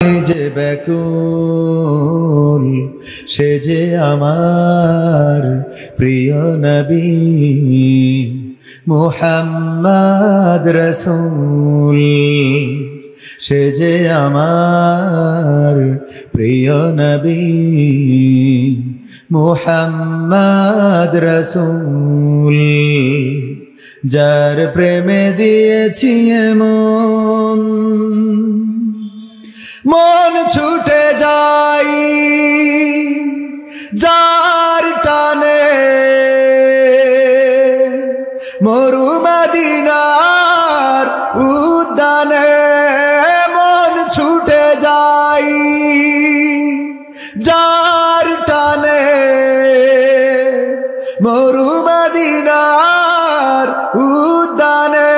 যে ব্যাকুল সে যে আমার প্রিয় নবী মুহাম্মদ রাসূল, সে যে আমার প্রিয় নবী মুহাম্মদ রাসূল। যার প্রেমে দিয়েছি মন, মন ছুটে যাই যার টানে, মরু মদিনার উদ্যানে মন ছুটে যাই যার টানে, মরু মদিনার উদ্যানে।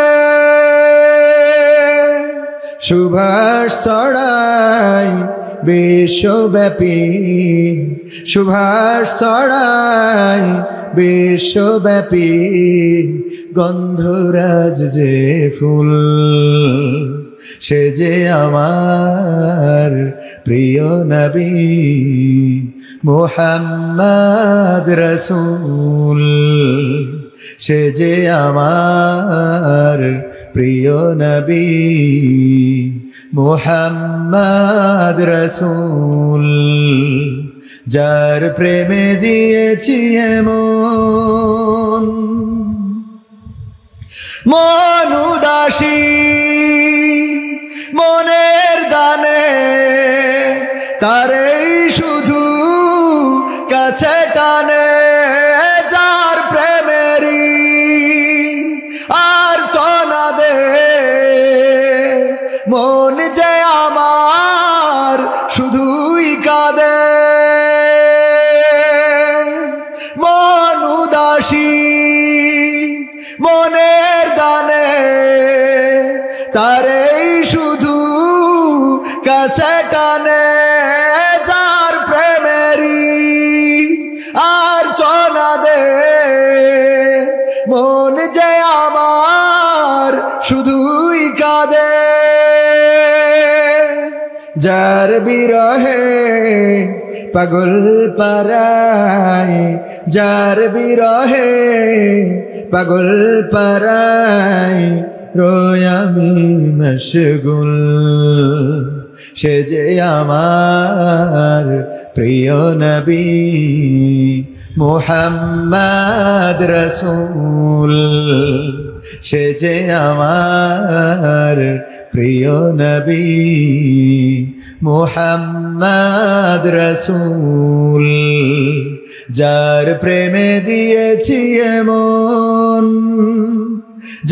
সুভাষ ছড়াই বিশ্বব্যাপী, সুভাষ ছড়াই বিশ্বব্যাপী, গন্ধরাজ যে ফুল সে যে আমার প্রিয় নবী মুহাম্মদ রাসূল, সে যে আমার প্রিয় নবী মুহাম্মদ রাসূল। যার প্রেমে দিয়েছি মন, মন উদাসী মনের দানে, তারেই শুধু কাছে টানে। যার প্রেমেরই আর তো না দে মন যে আমার শুধুই কাঁদে। মন উদাসী মনের দানে, তারেই শুধু কাছে টানে। যার প্রেমেরই আর তো না দে মন যে আমার শুধুই কাঁদে। যার বিরহে পাগল পারায়, যার বিরহে পাগল পারায় রোয় আমি মশগুল, সে যে আমার প্রিয় নবী মুহাম্মদ রাসূল, সে যে আমার প্রিয় নবী মুহাম্মদ রাসূল। যার প্রেমে দিয়েছি মন,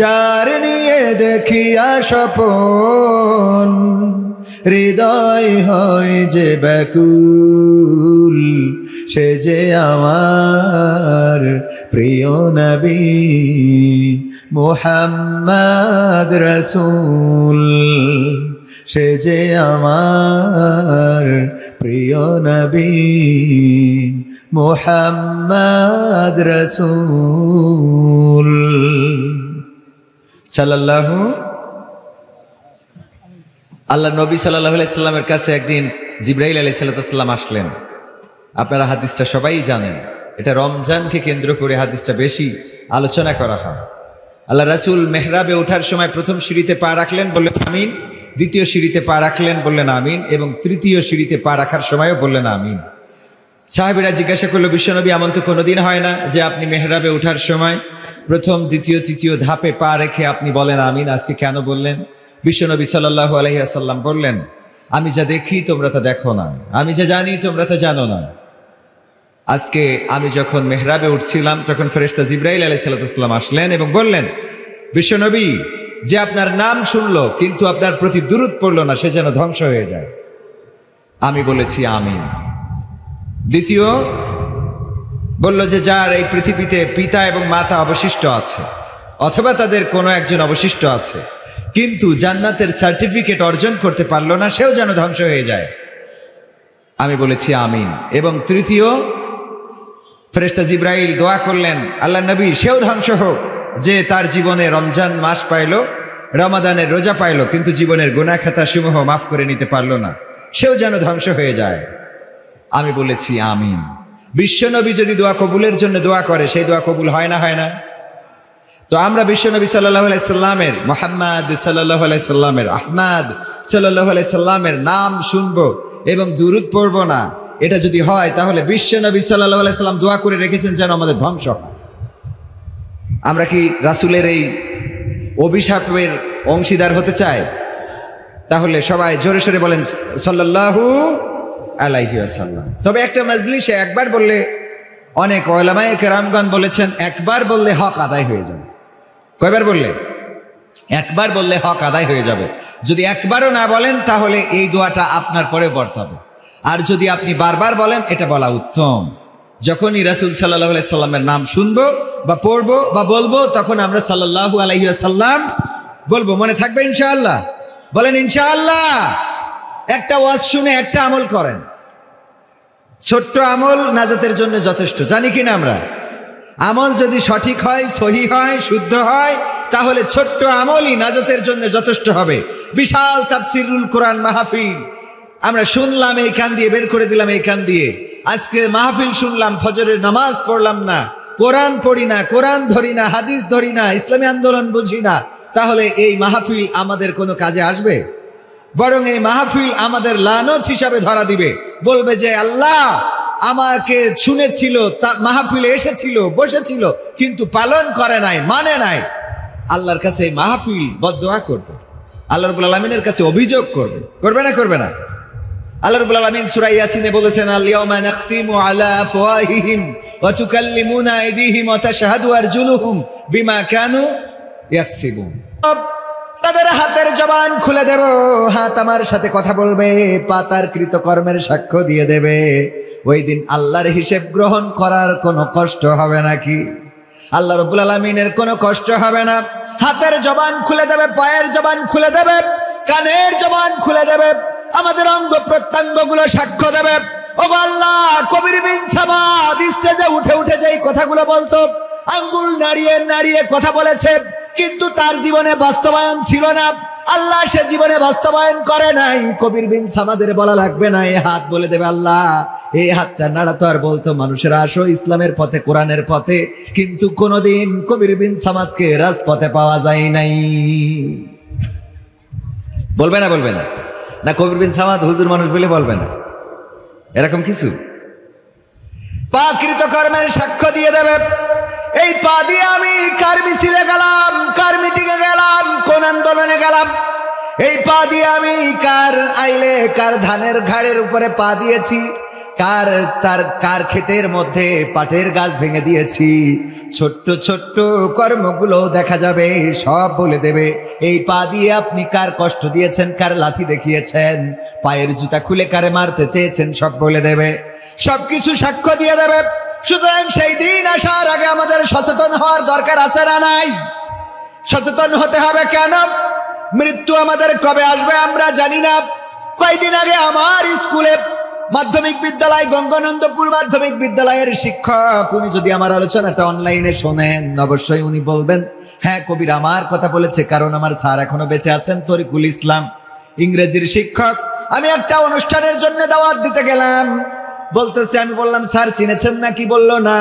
যার নিয়ে দেখিয়া স্বপন, হৃদয় হয় যে ব্যাকুল, সে যে আমার প্রিয় নবী মুহাম্মদ রাসূল, সে যে আমার প্রিয় নবী মুহাম্মদ রাসূল সাল্লাল্লাহু। আল্লাহ নবী সাল্লাল্লাহু আলাইহি সাল্লামের কাছে একদিন জিবরাইল আলাইহিস সালাম আসলেন। আপনারা হাদিসটা সবাই জানেন, এটা রমজানকে কেন্দ্র করে হাদিসটা বেশি আলোচনা করা হয়। আল্লাহ রাসূল মেহরাবে ওঠার সময় প্রথম সিঁড়িতে পা রাখলেন, বললেন আমিন। দ্বিতীয় সিঁড়িতে পা রাখলেন, বললেন আমিন। এবং তৃতীয় সিঁড়িতে পা রাখার সময়ও বললেন আমিন। সাহাবীরা জিজ্ঞাসা করলো, বিশ্বনবী এমন তো কোনোদিন হয় না যে আপনি মেহরাবে ওঠার সময় প্রথম দ্বিতীয় তৃতীয় ধাপে পা রেখে আপনি বলেন আমিন, আজকে কেন বললেন? বিশ্বনবী সাল্লাল্লাহু আলাইহি ওয়াসাল্লাম বললেন, আমি যা দেখি তোমরা তা দেখো না, আমি যা জানি তোমরা তা জানো না। আজকে আমি যখন মেহরাবে উঠছিলাম তখন ফেরেশতা জিবরাইল আলাইহিস সালাম আসলেন এবং বললেন, বিশ্বনবী যে আপনার নাম শুনলো কিন্তু আপনার প্রতি দুরূদ পড়লো না, সে যেন ধ্বংস হয়ে যায়। আমি বলেছি আমিন। দ্বিতীয় বলল যে যার এই পৃথিবীতে পিতা এবং মাতা অবশিষ্ট আছে অথবা তাদের কোনো একজন অবশিষ্ট আছে কিন্তু জান্নাতের সার্টিফিকেট অর্জন করতে পারলো না, সেও যেন ধ্বংস হয়ে যায়। আমি বলেছি আমিন। এবং তৃতীয় ফেরেশতা জিবরাইল দোয়া করলেন, আল্লাহ নবী সেও ধ্বংস হোক যে তার জীবনে রমজান মাস পাইল, রমাদানের রোজা পাইল কিন্তু জীবনের গুনাহ খাতা সমূহ মাফ করে নিতে পারলো না। সেও যেন ধ্বংস হয়ে যায়। আমি বলেছি আমিন। বিশ্বনবী যদি দোয়া কবুলের জন্য দোয়া করে, সেই দোয়া কবুল হয় না, হয় না? তো আমরা বিশ্বনবী সাল্লাল্লাহু আলাইহি সাল্লামের, মুহাম্মদ সাল্লাল্লাহু আলাইহি সাল্লামের, আহমদ সাল্লাল্লাহু আলাইহি সাল্লামের নাম শুনবো এবং দুরূদ পড়বো না, এটা যদি হয় তাহলে বিশ্বনবী সাল্লাল্লাহু আলাইহি সাল্লাম দোয়া করে রেখেছেন যেন আমাদের ধ্বংস হয়। আমরা কি রাসূলের এই অভিশাপের অংশীদার হতে চাই? তাহলে সবাই জোরে সোরে বলেন সাল্লাল্লাহু আলাইহি ওয়াসাল্লাম। তবে একটা মজলিসে একবার বললে, অনেক উলামায়ে কেরামগণ বলেছেন একবার বললে হক আদায় হয়ে যাবে। কয়বার বললে? একবার বললে হক আদায় হয়ে যাবে। যদি একবারও না বলেন তাহলে এই দোয়াটা আপনার পরে পড়তে হবে। আর যদি আপনি বারবার বলেন, এটা বলা উত্তম। যখনই রাসূল সাল্লাল্লাহু আলাইহি সাল্লামের নাম শুনবো বা পড়বো বা বলবো, তখন আমরা সাল্লাল্লাহু আলাইহি ওয়াসাল্লাম বলবো। মনে থাকবে ইনশাআল্লাহ? বলেন ইনশাআল্লাহ। একটা ওয়াজ শুনে একটা আমল করেন, ছোট্ট আমল নাজাতের জন্য যথেষ্ট, জানি কিনা আমরা? আমল যদি সঠিক হয়, সহি হয়, শুদ্ধ হয়, তাহলে ছোট্ট আমলই নাজাতের জন্য যথেষ্ট হবে। বিশাল তাফসিরুল কোরআন মাহফিল আমরা শুনলাম, এই কান দিয়ে বের করে দিলাম এই কান দিয়ে। আজকে মাহফিল শুনলাম, ফজরের নামাজ পড়লাম না, কোরআন পড়ি না, কোরআন ধরি না, হাদিস ধরি না, ইসলামী আন্দোলন বুঝি না, তাহলে এই মাহফিল আমাদের কোনো কাজে আসবে? বরং এই মাহফিল আমাদের লানত হিসাবে ধরা দিবে। বলবে যে আল্লাহ আমাকে শুনেছিল, মাহফিলে এসেছিল, বসেছিল, কিন্তু পালন করে নাই, মানে নাই। আল্লাহর কাছে এই মাহফিল বদদোয়া করবে, আল্লাহ রাব্বুল আলামিনের কাছে অভিযোগ করবে। করবে না? করবে না? আল্লাহ রাব্বুল আলামিন সূরা ইয়াসিনে বলেছেন, আল ইয়াউমা নাখতিমু আলা আফওয়াহিহিম ওয়া তুকাল্লিমুনা আইদিহিম ওয়া তাশহাদু আরজুলুহুম বিমা কানু ইয়াকসিবুন। তাদের হাতের জবান খুলে দেব, হাত আমার সাথে কথা বলবে, পাতার কৃতকর্মের সাক্ষ্য দিয়ে দেবে। ওই দিন আল্লাহর হিসেব গ্রহণ করার কোনো কষ্ট হবে নাকি? আল্লাহ রাব্বুল আলামিনের কোনো কষ্ট হবে না। হাতের জবান খুলে দেবে, পায়ের জবান খুলে দেবে, কানের জবান খুলে দেবে, আমাদের অঙ্গ প্রত্যঙ্গগুলো সাক্ষ্য দেবে। ও আল্লাহ, কবির বিন সামাদ স্টেজে উঠে উঠে যেই কথাগুলো বলতো, আঙ্গুল নাড়িয়ে নাড়িয়ে কথা বলেছে, কিন্তু তার জীবনে বাস্তবায়ন ছিল না। আল্লাহ সে জীবনে বাস্তবায়ন করে নাই। কবির বিন সামাদের বলা লাগবে না, এই হাত বলে দেবে আল্লাহ এই হাতটা নাড়াতো আর বলতো মানুষের আসো ইসলামের পথে, কোরআনের পথে, কিন্তু কোনোদিন কবির বিন সামাদকে রাজপথে পাওয়া যায় নাই। বলবে না? বলবে না? না কবির বিন সামাদ হুজুর মানুষ বলে বলবে না, এরকম কিছু? পাকৃত কর্মের সাক্ষ্য দিয়ে দেবে। এই পা দিয়ে আমি কার মিছিলে গেলাম, কার মিটিংয়ে গেলাম, কোন আন্দোলনে গেলাম, এই পা দিয়ে আমি কার আইলে, কার ধানের ঘাড়ের উপরে পা দিয়েছি, কার ক্ষেতের মধ্যে পাটের গাছ ভেঙে দিয়েছি। ছোট্ট ছোট্ট কর্মগুলো দেখা যাবে, সব বলে দেবে। এই পা দিয়ে আপনি কার কষ্ট দিয়েছেন, কার লাথি দেখিয়েছেন, পায়ের জুতা খুলে কারে মারতে চেয়েছেন, সব বলে দেবে, সবকিছু সাক্ষ্য দিয়ে দেবে। সুতরাং সেই দিন আসার আগে আমাদের সচেতন হওয়ার দরকার আছে না নাই? সচেতন হতে হবে। কেন? মৃত্যু আমাদের কবে আসবে আমরা জানি না। কয়েকদিন আগে আমার স্কুলে মাধ্যমিক বিদ্যালয়, গঙ্গানন্দপুর মাধ্যমিক বিদ্যালয়ের শিক্ষক, উনি যদি আমার আলোচনাটা অনলাইনে শোনেন, অবশ্যই উনি বলবেন হ্যাঁ কবির আমার কথা বলেছে, কারণ আমার স্যার এখনো বেঁচে আছেন, তরিকুল ইসলাম, ইংরেজির শিক্ষক। আমি একটা অনুষ্ঠানের জন্য দাওয়াত দিতে গেলাম, বলতেছে, আমি বললাম স্যার চিনেছেন নাকি? বলল না।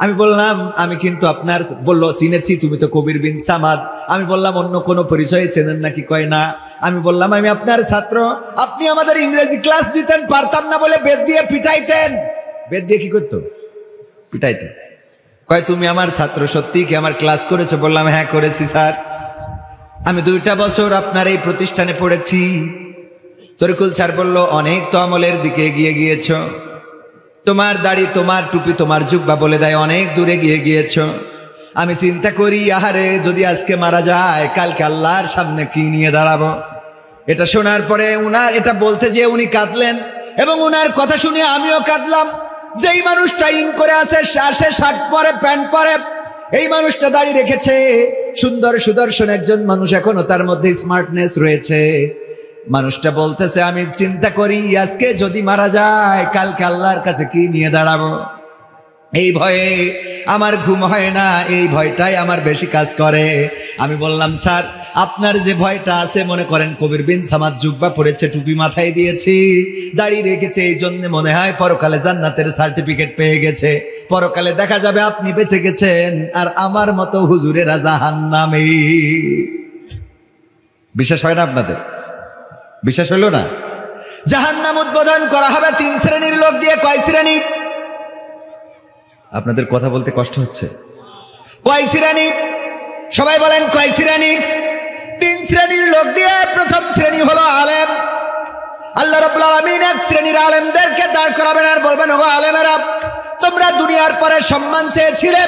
আমি বললাম আমি কিন্তু আপনার, বললো চিনেছি, তুমি তো কবির বিন সামাদ। আমি বললাম অন্য কোনো পরিচয় চেনেন নাকি? কয় না। আমি বললাম আমি আপনার ছাত্র, আপনি আমাদের ইংরেজি ক্লাস দিতেন, পারতাম না বলে বেত দিয়ে পিটাইতেন। বেত দিয়ে কি করতো? পিটাইতেন। কয় তুমি আমার ছাত্র, সত্যি কি আমার ক্লাস করেছো? বললাম হ্যাঁ করেছি স্যার, আমি 2টা বছর আপনার এই প্রতিষ্ঠানে পড়েছি। তরিকুল স্যার বলল অনেক তো আমলের দিকে এগিয়ে গিয়েছ, তোমার দাড়ি, তোমার টুপি, তোমার জুব্বা বলে দেয় অনেক দূরে গিয়ে গিয়েছ। আমি চিন্তা করি আহারে যদি আজকে মারা যায়, কালকে আল্লাহর সামনে কি নিয়ে দাঁড়াবো। এটা শোনার পরে উনার এটা বলতে যে উনি কাঁদলেন, এবং উনার কথা শুনে আমিও কাঁদলাম। যেই মানুষটা ইন করে আসে, শার্ট পরে, প্যান্ট পরে, এই মানুষটা দাড়ি রেখেছে, সুন্দর সুদর্শন একজন মানুষ, এখনো তার মধ্যে স্মার্টনেস রয়েছে। মানুষটা বলতেছে আমি চিন্তা করি আজকে যদি মারা যায়, কালকে আল্লাহর কাছে কি নিয়ে দাঁড়াবো। এই ভয়ে আমার ঘুম হয় না, এই ভয়টাই আমার বেশি কাজ করে। আমি বললাম, স্যার আপনার যে ভয়টা আছে, মনে করেন কবির বিন সামাদ জুব্বা পড়েছে, টুপি মাথায় দিয়েছি, দাড়ি রেখেছে, এই জন্য মনে হয় পরকালে জান্নাতের সার্টিফিকেট পেয়ে গেছে, পরকালে দেখা যাবে আপনি বেঁচে গেছেন আর আমার মতো হুজুরেরা জাহান্নামে। বিশ্বাস হয় না আপনাদের? বিশ্বাস হইল না? জাহান্নাম উদ্বোধন করা হবে 3 শ্রেণীর লোক দিয়ে। কয় শ্রেণী? আপনাদের কথা বলতে কষ্ট হচ্ছে। কয় শ্রেণী? সবাই বলেন কয় শ্রেণী? 3 শ্রেণীর লোক দিয়ে। প্রথম শ্রেণী হলো আলেম। আল্লাহ রাব্বুল আলামিন 1 শ্রেণীর আলেমদেরকে দাঁড় করাবেন আর বলবেন, ওগো আলেমেরা, তোমরা দুনিয়ার পরে সম্মান চেয়েছিলে,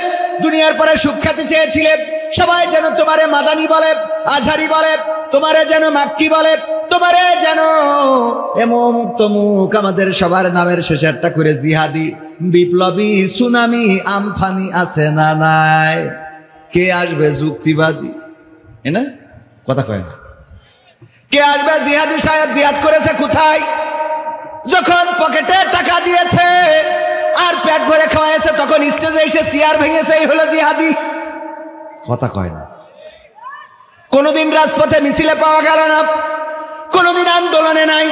দুনিয়ার পরে সুখ্যাতি চেয়েছিলে, সবাই যেন তোমারে মাদানি বলে, আজহারি বলে, তোমারে যেন মাক্কি বলে, তোমারে যেন এমুক তমুক, আমাদের সবার নামের শেষে একটা করে জিহাদি, বিপ্লবী, সুনামি, আমফানি আছে না নাই? কে আসবে যুক্তিবাদী? না কথা কয় না। কে আসবে জিহাদি সাহেব? জিহাদ করেছে কোথায়? যখন পকেটে টাকা দিয়েছে আর পেট ভরে খাওয়াইছে, তখন স্টেজে এসে চেয়ার ভেঙেছে, এই হলো জিহাদি। কথা কয় না। কোনদিন রাজপথে মিছিলে পাওয়া গেল না, কোনদিন আন্দোলনে নাই,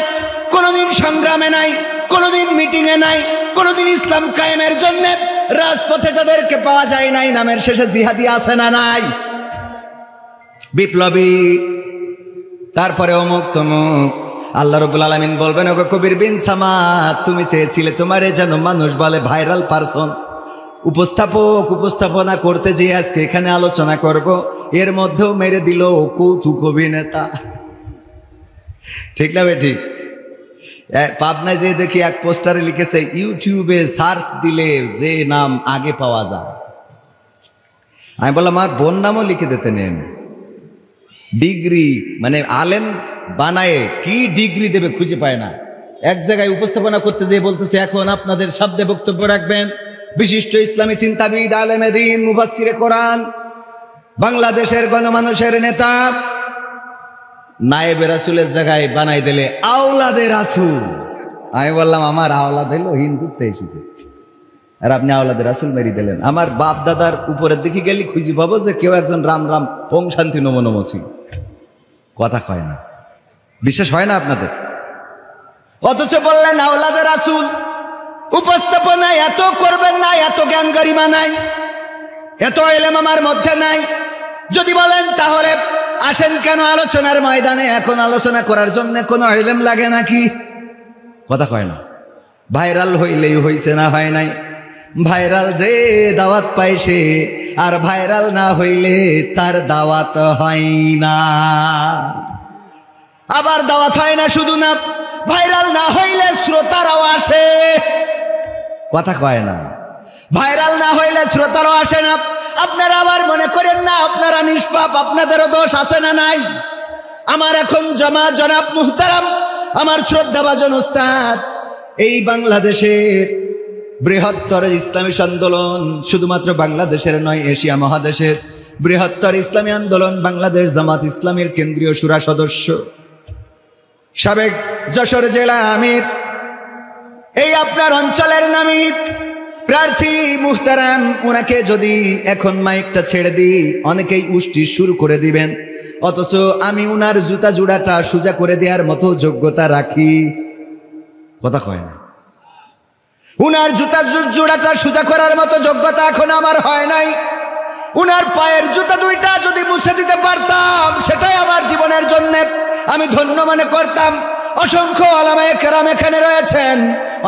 কোনদিন সংগ্রামে নাই, কোনদিন মিটিংয়ে নাই, কোনদিন ইসলাম কায়েমের জন্য রাজপথে যাদেরকে পাওয়া যায় নাই, নামের শেষে জিহাদি আছে না নাই? বিপ্লবী, তারপরে অমুক তমুক। আল্লাহ রাব্বুল আলামিন বলবেন, ওগো কবির বিন সামাদ, তুমি চেয়েছিলে তোমারে যেন মানুষ বলে ভাইরাল পারসন, উপস্থাপক, উপস্থাপনা করতে যে আজকে এখানে আলোচনা করব, এর মধ্যেও মেরে দিল কৌতুক অভিনেতা। ঠিক না বেঠিক? পাবনায় যে দেখি এক পোস্টারে লিখেছে, ইউটিউবে সার্চ দিলে যে নাম আগে পাওয়া যায়। আমি বললাম, আর বোন নামও লিখে দিতে নেন। ডিগ্রি মানে আলেম বানায় কি ডিগ্রি দেবে খুঁজে পায় না। এক জায়গায় উপস্থাপনা করতে যেয়ে বলতেছে, এখন আপনাদের শব্দে বক্তব্য রাখবেন বিশিষ্ট ইসলামী চিন্তাবিদ, আলেমে দ্বীন, মুফাসসিরে কোরআন, বাংলাদেশের গণমানুষের নেতা। নায়েবে রাসূলের জায়গায় বানাই দিলে আওলাদে রাসূল। আমি বললাম, আমার আওলাদ হলো হিন্দুত্বে এসেছে, আর আপনি আওলাদে রাসূল মেরি দিলেন। আমার বাপ দাদার উপরের দিকে গেলে খুঁজি পাবো যে কেউ একজন রাম রাম ওং শান্তি নমো নমো ছিল। কথা কয় না। বিশ্বাস হয় না আপনাদের? অথচ বললেন আওলাদে রাসূল। উপস্থাপনা এত করবেন না, এত জ্ঞান গরিমা নাই, এত ইলম আমার মধ্যে নাই। যদি বলেন তাহলে আসেন কেন আলোচনার ময়দানে? এখন আলোচনা করার জন্য কোনো ইলম লাগে নাকি? কথা কয় না। ভাইরাল হইলেই হইছে, না হয় নাই। ভাইরাল যে দাওয়াত পাইছে, আর ভাইরাল না হইলে তার দাওয়াত হয় না। আবার দাওয়াত হয় না শুধু না, ভাইরাল না হইলে শ্রোতারাও আসে। কথা কয় না। ভাইরাল না হইলে শ্রোতারাও আসে না। আপনারা আবার মনে করেন না আপনারা নিষ্পাপ, আপনাদেরও দোষ আছে না নাই? আমার এখন জনাব মুহতারাম, আমার শ্রদ্ধাভাজন উস্তাদ, এই বাংলাদেশের বৃহত্তর ইসলামী আন্দোলন, শুধুমাত্র বাংলাদেশের নয়, এশিয়া মহাদেশের বৃহত্তর ইসলামী আন্দোলন বাংলাদেশ জামাত ইসলামীর কেন্দ্রীয় শুরা সদস্য, সাবেক যশোর জেলা আমির, এই আপনার অঞ্চলের নামিত প্রার্থী মুহতারাম, ওনাকে যদি এখন মাইকটা ছেড়ে দিই অনেকেই উষ্টি শুরু করে দিবেন, অথচ আমি উনার জুতা জোড়াটা সোজা করে দেওয়ার মতো যোগ্যতা রাখি। কথা কয় না। উনার জুতা জোড়াটা সোজা করার মতো যোগ্যতা এখন আমার হয় নাই। উনার পায়ের জুতা দুইটা যদি মুছে দিতে পারতাম, সেটাই আমার জীবনের জন্য আমি ধন্য মনে করতাম। অসংখ্য উলামায়ে কেরাম এখানে রয়েছেন,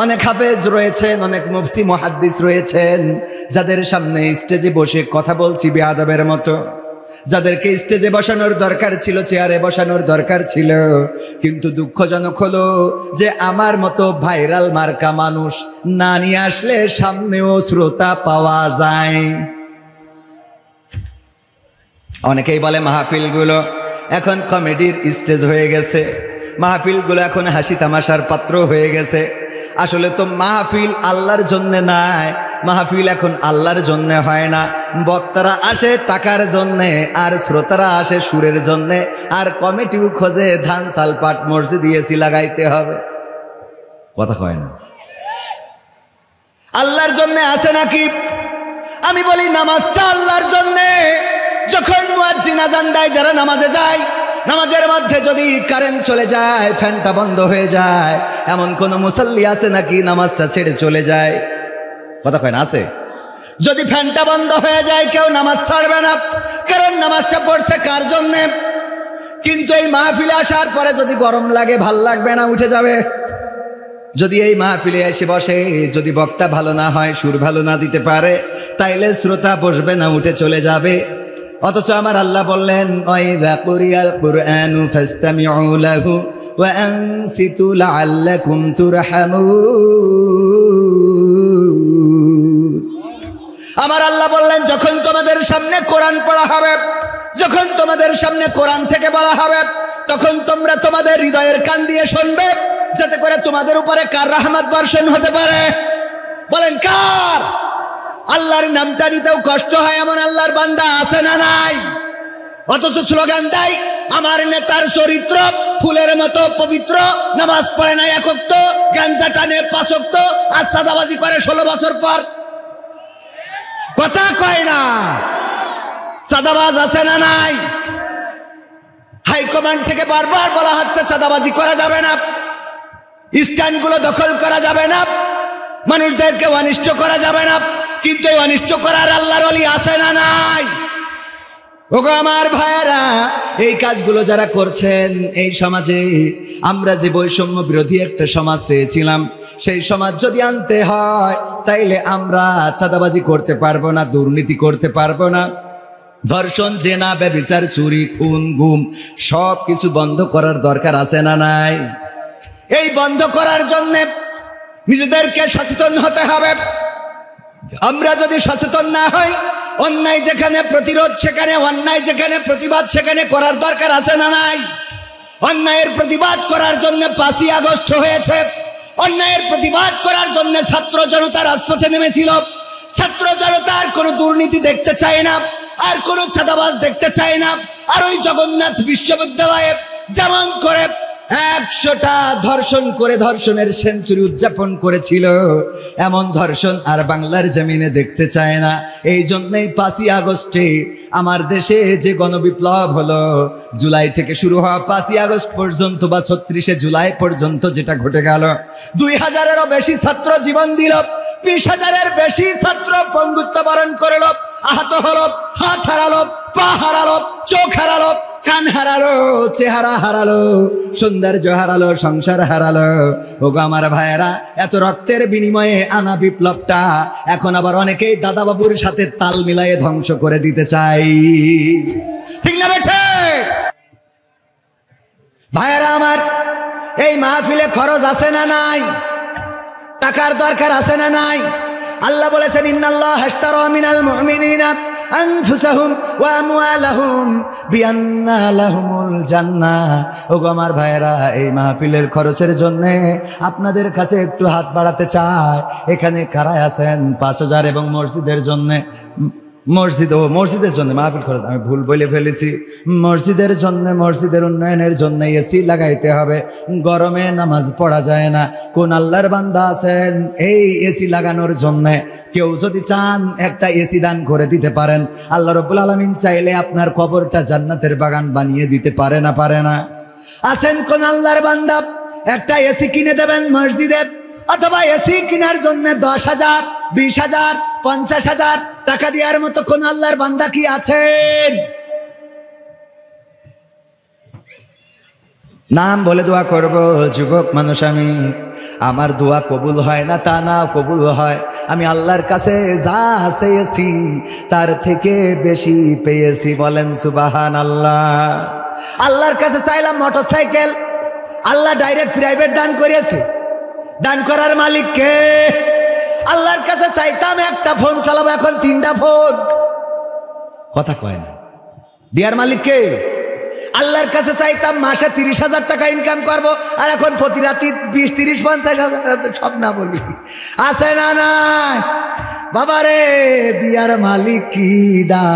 অনেক হাফেজ রয়েছেন, অনেক মুফতি মুহাদ্দিস রয়েছেন, যাদের সামনে স্টেজে বসে কথা বলছি বেয়াদবের মতো, যাদেরকে স্টেজে বসানোর দরকার ছিল, চেয়ারে বসানোর দরকার ছিল। কিন্তু দুঃখজনক হলো যে আমার মতো ভাইরাল মার্কা মানুষ না নিয়ে আসলে সামনেও শ্রোতা পাওয়া যায়। অনেকেই বলে মাহফিলগুলো এখন কমেডির স্টেজ হয়ে গেছে, মাহফিলগুলো এখন হাসি তামাশার পাত্র হয়ে গেছে। আসলে তো মাহফিল আল্লাহর জন্য নাই, মাহফিল এখন আল্লাহর জন্য হয় না। বক্তারা আসে টাকার জন্যে, আর শ্রোতারা আসে সুরের জন্যে, আর কমিটিও খোঁজে ধান চাল পাট মসজিদ দিয়েছি লাগাইতে হবে। কথা কয় না। আল্লাহর জন্য আছে নাকি? আমি বলি নামাজটা আল্লাহর জন্য। যখন মুয়াজ্জিন আযান দেয়, যারা নামাজে যায়, নামাজের মধ্যে যদি কারেন্ট চলে যায়, ফ্যানটা বন্ধ হয়ে যায়, এমন কোন মুসাল্লি আছে নাকি নামাজটা ছেড়ে চলে যায়? কথা কয় না, আছে? যদি ফ্যানটা বন্ধ হয়ে যায়, কেউ নামাজ ছাড়বে না, কারণ নামাজটা পড়ছে কার জন্যে? কিন্তু এই মাহফিলে আসার পরে যদি গরম লাগে, ভাল লাগবে না, উঠে যাবে। যদি এই মাহফিলে এসে বসে, যদি বক্তা ভালো না হয়, সুর ভালো না দিতে পারে, তাইলে শ্রোতা বসবে না, উঠে চলে যাবে। অথচ আমার আল্লাহ বললেন, ওয়াইযা কুরিয়াল কুরআনু ফাসতামিউ লাহু ওয়া আনসিতু লাআল্লাকুম তুরহামুন। আমার আল্লাহ বললেন, যখন তোমাদের সামনে কোরআন পড়া হবে, যখন তোমাদের সামনে কোরআন থেকে বলা হবে, তখন তোমরা তোমাদের হৃদয়ের কান দিয়ে শুনবে, যাতে করে তোমাদের উপরে কার রহমত বর্ষণ হতে পারে। বলেন কার? আল্লাহর নামটা নিতেও কষ্ট হয় এমন আল্লাহর বান্দা আছে না নাই? অথচ স্লোগান দেয়, আমার নেতার চরিত্র ফুলের মতো পবিত্র, নামাজ পড়ে না এক ওয়াক্ত, গাঞ্জা টানে 5 ওয়াক্ত, আর সাদাবাজি করে 16 বছর পর। কথা কয় না? চাঁদাবাজ আছে না নাই? হাইকমান্ড থেকে বারবার বলা হচ্ছে চাঁদাবাজি করা যাবে না, স্ট্যান্ডগুলো দখল করা যাবে না, মানুষদেরকে অনিষ্ট করা যাবে না, কিন্তু এই অনিষ্ট করার আল্লাহর ওলি আছে না নাই? ওগো আমার ভাইয়েরা, এই কাজগুলো যারা করছেন, এই সমাজে আমরা যে বৈষম্য বিরোধী একটা সমাজ চেয়েছিলাম, সেই সমাজ যদি আনতে হয়, তাইলে আমরা চাঁদাবাজি করতে পারবো না, দুর্নীতি করতে পারবো না, ধর্ষণ, জেনা, ব্যভিচার, চুরি, খুন, গুম সব কিছু বন্ধ করার দরকার আছে না নাই? এই বন্ধ করার জন্য নিজেদেরকে সচেতন হতে হবে। আমরা যদি সচেতন না হই, অন্যায় যেখানে প্রতিরোধ সেখানে, অন্যায় যেখানে প্রতিবাদ সেখানে করার দরকার আছে না নাই? অন্যায়ের প্রতিবাদ করার জন্য 5ই আগস্ট হয়েছে, অন্যায়ের প্রতিবাদ করার জন্য ছাত্র জনতা রাজপথে নেমেছিল। ছাত্র জনতার কোনো দুর্নীতি দেখতে চায় না, আর কোনো চাঁদাবাজ দেখতে চায় না। আর ওই জগন্নাথ বিশ্ববিদ্যালয়ে যেমন করে 100টা ধর্ষণ করে ধর্ষণের সেঞ্চুরি উদযাপন করেছিল, এমন ধর্ষণ আর বাংলার জমিনে দেখতে চায় না। এই জন্যই 5ই আগস্টে আমার দেশে যে গণবিপ্লব হলো, জুলাই থেকে শুরু হওয়া 5ই আগস্ট পর্যন্ত বা 36শে জুলাই পর্যন্ত যেটা ঘটে গেল, 2000-এরও বেশি ছাত্র জীবন দিল, 20,000-এর বেশি ছাত্র পঙ্গুত্ব বরণ করল, আহত হলো, হাত হারালো, পা হারালো, চোখ হারালো, কান হারালো, চেহারা হারালো, সৌন্দর্য হারালো, সংসার হারালো। ওগো আমার ভাইয়েরা, এত রক্তের বিনিময়ে আনা বিপ্লবটা এখন আবার অনেকেই দাদাবাবুর সাথে তাল মিলায়ে ধ্বংস করে দিতে চাই। ঠিক না বেঠে? ভাইয়েরা আমার, এই মাহফিলে খরচ আছে না নাই? টাকার দরকার আছে না নাই? আল্লাহ বলেছেন, ইন্নাল্লাহ আশতারা মিনাল মুমিনিনা আনফুসাহুম ওয়া আমওয়ালাহুম বিআন্না লাহুমুল জান্নাহ। ওগো আমার ভাইয়েরা, এই মাহফিলের খরচের জন্য আপনাদের কাছে একটু হাত বাড়াতে চাই। এখানে কারা আছেন 5,000 এবং মসজিদের জন্য, মসজিদের জন্য মাহফিল খরচ আমি ভুল বলে ফেলেছি, মসজিদের জন্য, মসজিদের উন্নয়নের জন্য এসি লাগাইতে হবে। গরমে নামাজ পড়া যায় না। কোন আল্লাহর বান্দা আছেন এই এসি লাগানোর জন্য? কেউ যদি চান একটা এসি দান করে দিতে পারেন, আল্লাহ রাব্বুল আলামিন চাইলে আপনার কবরটা জান্নাতের বাগান বানিয়ে দিতে পারে না? পারে না? আছেন কোন আল্লাহর বান্দা একটা এসি কিনে দেবেন মসজিদে, অথবা এসি কেনার জন্য 10,000, 20,000, 50,000 টাকা দেওয়ার মতো কোন আল্লাহর বান্দা কি আছেন? নাম বলে দোয়া করব, যুবক মানুষ আমি, আমার দোয়া কবুল হয় না তা না, কবুল হয়। আমি আল্লাহর কাছে যা চেয়েছি তার থেকে বেশি পেয়েছি। বলেন সুবহানাল্লাহ। আল্লাহর কাছে চাইলাম মোটরসাইকেল, আল্লাহ ডাইরেক্ট প্রাইভেট দান করেছে। দান করার মালিক কে? আল্লাহর কাছে চাইতাম একটা ফোন চালাবো, এখন 3টা ফোন। কথা কয় না। দেয়ার মালিক কে? আল্লাহর কাছে চাইতাম মাসে 30,000 টাকা ইনকাম করব, আর এখন প্রতি রাতে 20, 30, 50,000 সব না বলি। আছে না নাই? বাবারে দিয়ার মালিক কিডা?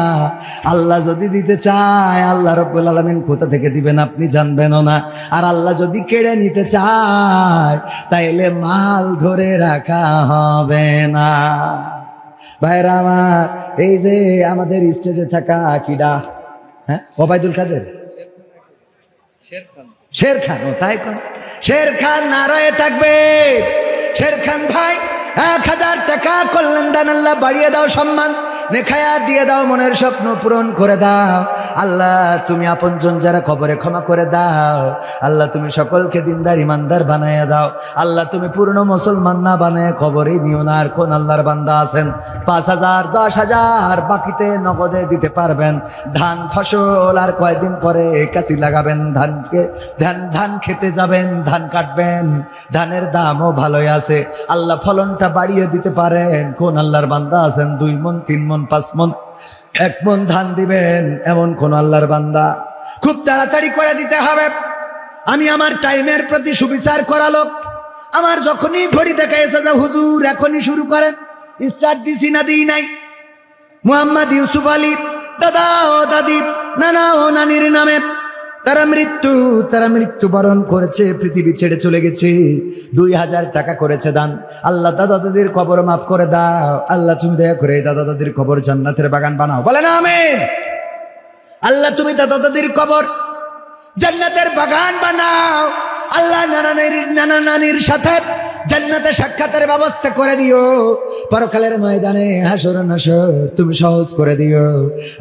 আল্লাহ যদি দিতে চায় আল্লাহ রাব্বুল আলামিন কোথা থেকে দিবেন আপনি জানবেনও না। আর আল্লাহ যদি কেড়ে নিতে চায় তাইলে মাল ধরে রাখা হবে না। ভাইরা আমার, এই যে আমাদের স্টেজে থাকা কিডা, হ্যাঁ ওবায়দুল কাদের, শের খান, ও তাই কোন শের খান নারায়ে তাকবীর। শের খান ভাই 1000 টাকা কল্যাণ দান আল্লাহ বাড়িয়ে দাও, সম্মান নেখায়াত দিয়ে দাও, মনের স্বপ্ন পূরণ করে দাও। আল্লাহ তুমি আপনজন যারা কবরে ক্ষমা করে দাও। আল্লাহ তুমি সকলকে দিনদার ইমানদার বানায় দাও। আল্লাহ তুমি পূর্ণ মুসলমান না বানায় কবরে নিও না। আর কোন আল্লাহর বান্দা আছেন 5000 10,000 বাকিতে নগদে দিতে পারবেন? ধান ফসল আর কয়দিন পরে কাশি লাগাবেন, ধান খেতে যাবেন, ধান কাটবেন, ধানের দামও ভালোই আছে, আল্লাহ ফলনটা বাড়িয়ে দিতে পারেন? কোন আল্লাহর বান্দা আছেন 2 মণ 3 মণ 5 মণ 1 মণ ধান দিবেন এমন কোন আল্লাহর বান্দা? খুব তাড়াতাড়ি করে দিতে হবে। আমি আমার টাইমের প্রতি সুবিচার করা লোক। আমার যখনই ঘড়ি দেখে এসে যা হুজুর এখনই শুরু করেন, স্টার্ট দিছি না দিই নাই। মুহাম্মদ ইউসুফ আলী দাদা ও দাদি, নানা ও নানির নামে তারা মৃত্যুবরণ করেছে, পৃথিবী ছেড়ে চলে গেছে। 2000 টাকা করেছে দান। আল্লাহ দাদা দাদির কবর মাফ করে দাও। আল্লাহ তুমি দয়া করে দাদা দাদির কবর জান্নাতের বাগান বানাও, বলেন আমিন। আল্লাহ তুমি দাদা দাদির কবর জান্নাতের বাগান বানাও। আল্লাহ নানা নানির সাথে জান্নাতে সাক্ষাতের ব্যবস্থা করে দিও। পরকালের ময়দানে হাসর নাসর তুমি সহজ করে দিও।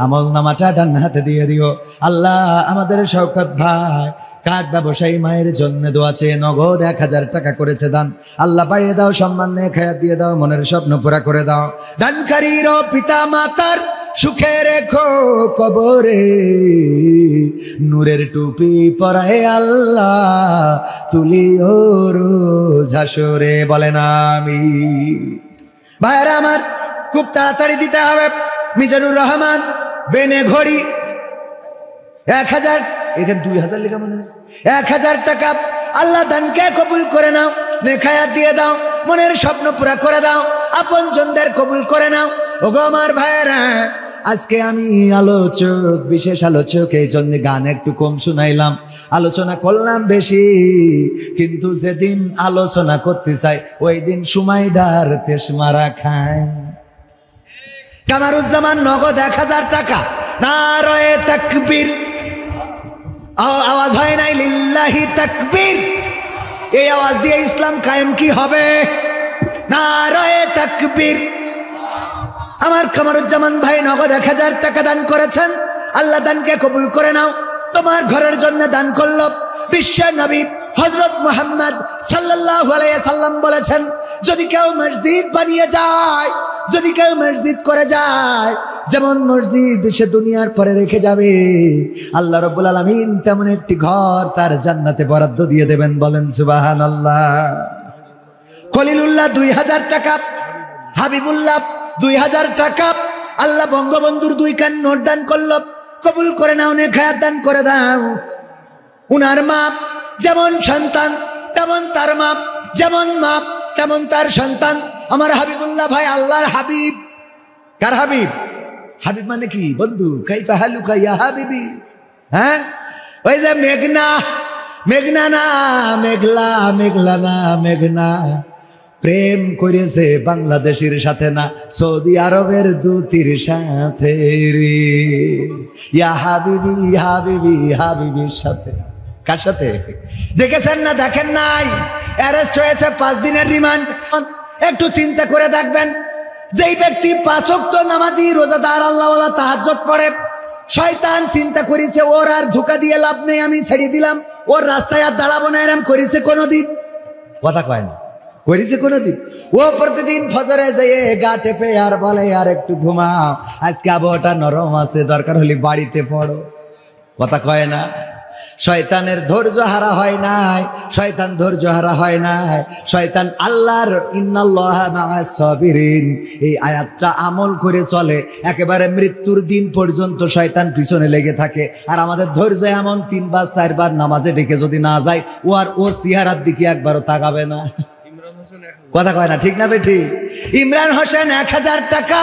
আমল নামাটা ডান হাতে দিয়ে দিও। আল্লাহ আমাদের শওকত ভাই কাঠ ব্যবসায়ী মায়ের জন্য দোয়া চেয়ে নগদ 1000 টাকা করেছে দান। আল্লাহ বাড়িয়ে দাও, সম্মান নিয়ে খায়াত দিয়ে দাও, মনের স্বপ্ন পুরা করে দাও। দানকারীর পিতা মাতার সুখে রেখো কবরে, নূরের টুপি পরায় আল্লাহ তুলিও রোজ হাসরে, বলেন আমিন। ভাইরা আমার, খুব তাড়াতাড়ি দিতে হবে। মিজানুর রহমান বেনে ঘড়ি 1000, এখানে 2000 লেখা মনে আছে। 1000 টাকা আল্লাহ দানকে কবুল করে নাও, নেখায়াত দিয়ে দাও, মনের স্বপ্ন পুরা করে দাও, আপন জনদের কবুল করে নাও। ওগো আমার ভাইরা, আজকে আমি আলোচক, বিশেষ আলোচক, এই জন্য গান একটু কম শুনাইলাম, আলোচনা করলাম বেশি। কিন্তু যেদিন আলোচনা করতে চাই ওই দিন সময়ডার তেস মারা খায়। কামারুজ্জামান নগদ 1000 টাকা, নারায়ে তাকবীর। আওয়াজ হয় নাই লিল্লাহি তাকবীর? এই আওয়াজ দিয়ে ইসলাম কায়েম কি হবে? নারায়ে তাকবীর। আমার কামারুজ্জামান ভাই নগদ 1000 টাকা দান করেছেন। আল্লাহ দানকে কবুল করে নাও। তোমার ঘরের জন্য দান করল। বিশ্ব নবী হযরত মুহাম্মদ সাল্লাল্লাহু আলাইহি সাল্লাম বলেছেন, যদি কেউ মসজিদ বানিয়ে যায়, যদি কেউ মসজিদ করে যায়, যেমন মসজিদ সে দুনিয়ার পরে রেখে যাবে, আল্লাহ রাব্বুল আলামিন তেমন একটি ঘর তার জান্নাতে বরাদ্দ দিয়ে দেবেন, বলেন সুবহানাল্লাহ। খলিলুল্লাহ 2000 টাকা, হাবিবুল্লাহ 2000 টাকা। আল্লাহ বঙ্গবন্ধুর 2 কান নোট দান করল, কবুল করে নাও, নেখায়াত দান করে দাও। উনার মা যেমন সন্তান তেমন তার মা, যেমন মা তেমন তার সন্তান। আমার হাবিবুল্লাহ ভাই আল্লাহর হাবিব। কার হাবিব? হাবিব মানে কি বন্ধু? কাইফা হালুকা ইয়া হাবিবি? হ্যাঁ, ওই যে মেঘনা, মেঘনা না মেঘলা, মেঘলা না মেঘনা, প্রেম করেছে বাংলাদেশের সাথে না সৌদি আরবের দূতির সাথে রে। ইয়া হাবিবি হাবিবি হাবিবির সাথে। কার সাথে? দেখেছেন না দেখেন নাই? অ্যারেস্ট হয়েছে, 5 দিনের রিমান্ড। একটু চিন্তা করে দেখবেন, যেই ব্যক্তি 5 ওয়াক্ত নামাজি, রোজাদার, আল্লাহওয়ালা, তাহাজ্জুদ পড়ে, শয়তান চিন্তা করেছে ওর আর ধোঁকা দিয়ে লাভ নেই, আমি ছেড়ে দিলাম, ওর রাস্তায় আর দাঁড়াবো না, এরম করেছে কোনোদিন? কথা কয় না, করেছে কোনোদিন? ও প্রতিদিন ফজরে যেয়ে গা টেপে আর বলে আর একটু ঘুমাও, আজকে আবহাওয়াটা নরম আছে, দরকার হলে বাড়িতে পড়ো। কথা কয় না? শয়তানের ধৈর্য হারা হয় নাই, শয়তান ধৈর্য হারা হয় নাই। শয়তান আল্লাহর ইন্নাল্লাহা মাআস সাবিরিন এই আয়াতটা আমল করে চলে, একেবারে মৃত্যুর দিন পর্যন্ত শয়তান পিছনে লেগে থাকে। আর আমাদের ধৈর্য এমন 3 বার 4 বার নামাজে ডেকে যদি না যায়, ও আর ওর চেহারার দিকে একবারও তাকাবে না। কথা কয় না, ঠিক না বেঠি? ইমরান হোসেন 1000 টাকা,